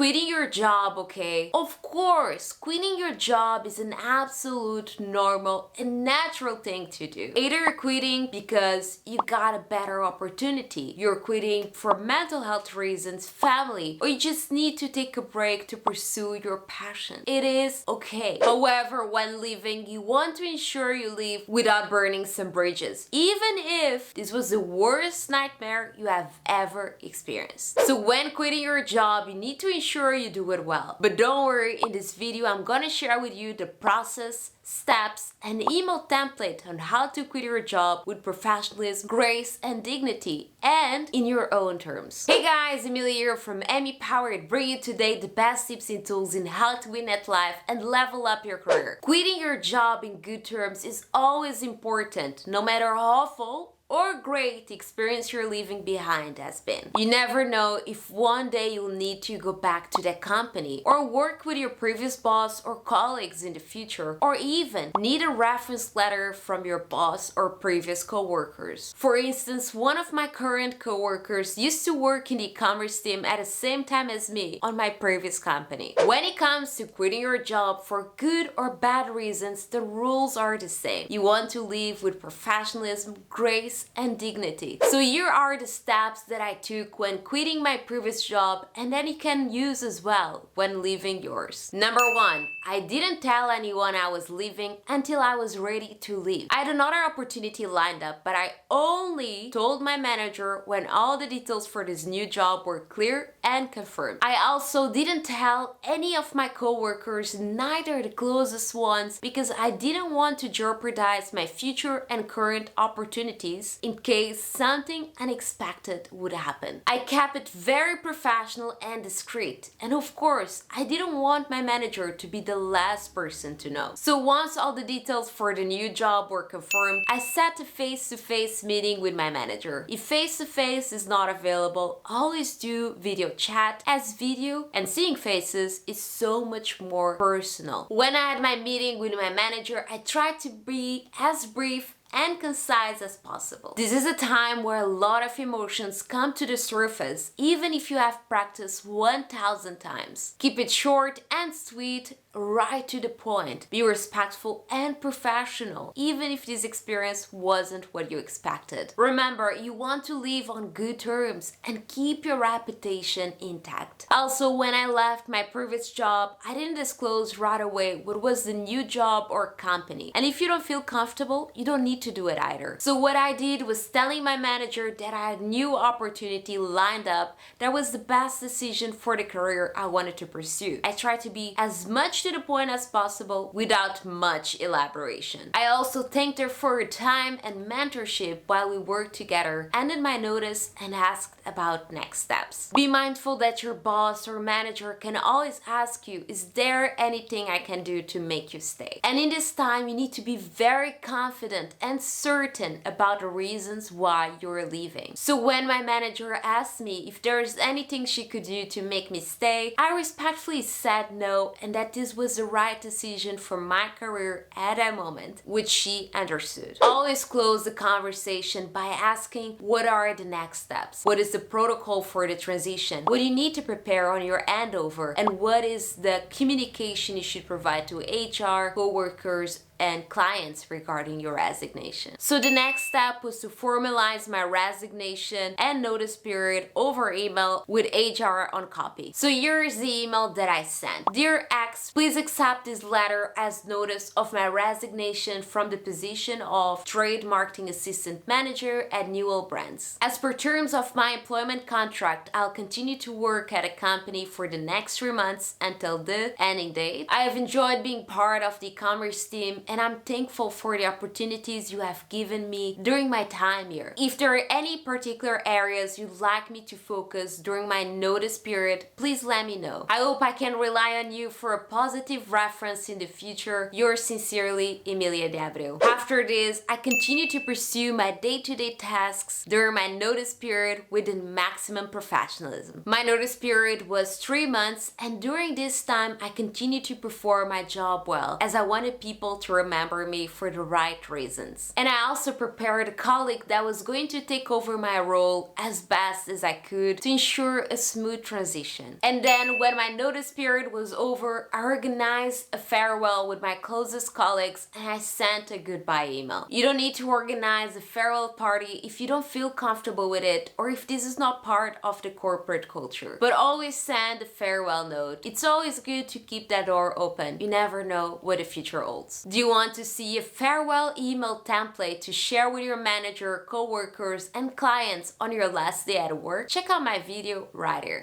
quitting your job okay? Of course, quitting your job is an absolute normal and natural thing to do. Either you're quitting because you got a better opportunity, you're quitting for mental health reasons, family, or you just need to take a break to pursue your passion. It is okay. However, when leaving, you want to ensure you leave without burning some bridges, even if this was the worst nightmare you have ever experienced. So when quitting your job, you need to ensure you do it well. But don't worry, in this video, I'm gonna share with you the process, steps, and email template on how to quit your job with professionalism, grace, and dignity, and in your own terms. Hey guys, Emilia here from Emmy Powered, bring you today the best tips and tools in how to win at life and level up your career. Quitting your job in good terms is always important, no matter how awful or great the experience you're leaving behind has been. You never know if one day you'll need to go back to that company or work with your previous boss or colleagues in the future, or even need a reference letter from your boss or previous co-workers. For instance, one of my current co-workers used to work in the e-commerce team at the same time as me on my previous company. When it comes to quitting your job for good or bad reasons, the rules are the same. You want to leave with professionalism, grace, and dignity. So here are the steps that I took when quitting my previous job and that you can use as well when leaving yours. Number 1, I didn't tell anyone I was leaving until I was ready to leave. I had another opportunity lined up, but I only told my manager when all the details for this new job were clear and confirmed. I also didn't tell any of my co-workers, neither the closest ones, because I didn't want to jeopardize my future and current opportunities in case something unexpected would happen. I kept it very professional and discreet, and of course, I didn't want my manager to be the last person to know. So once all the details for the new job were confirmed, I set a face-to-face meeting with my manager. If face-to-face is not available, always do video chat, as video and seeing faces is so much more personal. When I had my meeting with my manager, I tried to be as brief and concise as possible. This is a time where a lot of emotions come to the surface, even if you have practiced 1,000 times. Keep it short and sweet, right to the point. Be respectful and professional, even if this experience wasn't what you expected. Remember, you want to leave on good terms and keep your reputation intact. Also, when I left my previous job, I didn't disclose right away what was the new job or company. And if you don't feel comfortable, you don't need to do it either. So what I did was telling my manager that I had a new opportunity lined up that was the best decision for the career I wanted to pursue. I tried to be as much to the point as possible without much elaboration. I also thanked her for her time and mentorship while we worked together, ended my notice, and asked about next steps. Be mindful that your boss or manager can always ask you, is there anything I can do to make you stay? And in this time, you need to be very confident and certain about the reasons why you're leaving. So when my manager asked me if there's anything she could do to make me stay, I respectfully said no, and that this was the right decision for my career at that moment, which she understood. Always close the conversation by asking, what are the next steps? What is the protocol for the transition? What do you need to prepare on your handover? And what is the communication you should provide to HR, co-workers, and clients regarding your resignation. So the next step was to formalize my resignation and notice period over email with HR on copy. So here's the email that I sent. Dear X, please accept this letter as notice of my resignation from the position of Trade Marketing Assistant Manager at Newell Brands. As per terms of my employment contract, I'll continue to work at a company for the next 3 months until the ending date. I have enjoyed being part of the e-commerce team, and I'm thankful for the opportunities you have given me during my time here. If there are any particular areas you'd like me to focus during my notice period, please let me know. I hope I can rely on you for a positive reference in the future. Yours sincerely, Emilia de Abreu. After this, I continue to pursue my day-to-day tasks during my notice period with the maximum professionalism. My notice period was 3 months, and during this time, I continued to perform my job well, as I wanted people to remember me for the right reasons. And I also prepared a colleague that was going to take over my role as best as I could to ensure a smooth transition. And then when my notice period was over, I organized a farewell with my closest colleagues and I sent a goodbye email. You don't need to organize a farewell party if you don't feel comfortable with it or if this is not part of the corporate culture. But always send a farewell note. It's always good to keep that door open. You never know what the future holds. Do you want to see a farewell email template to share with your manager, coworkers, and clients on your last day at work? Check out my video right here.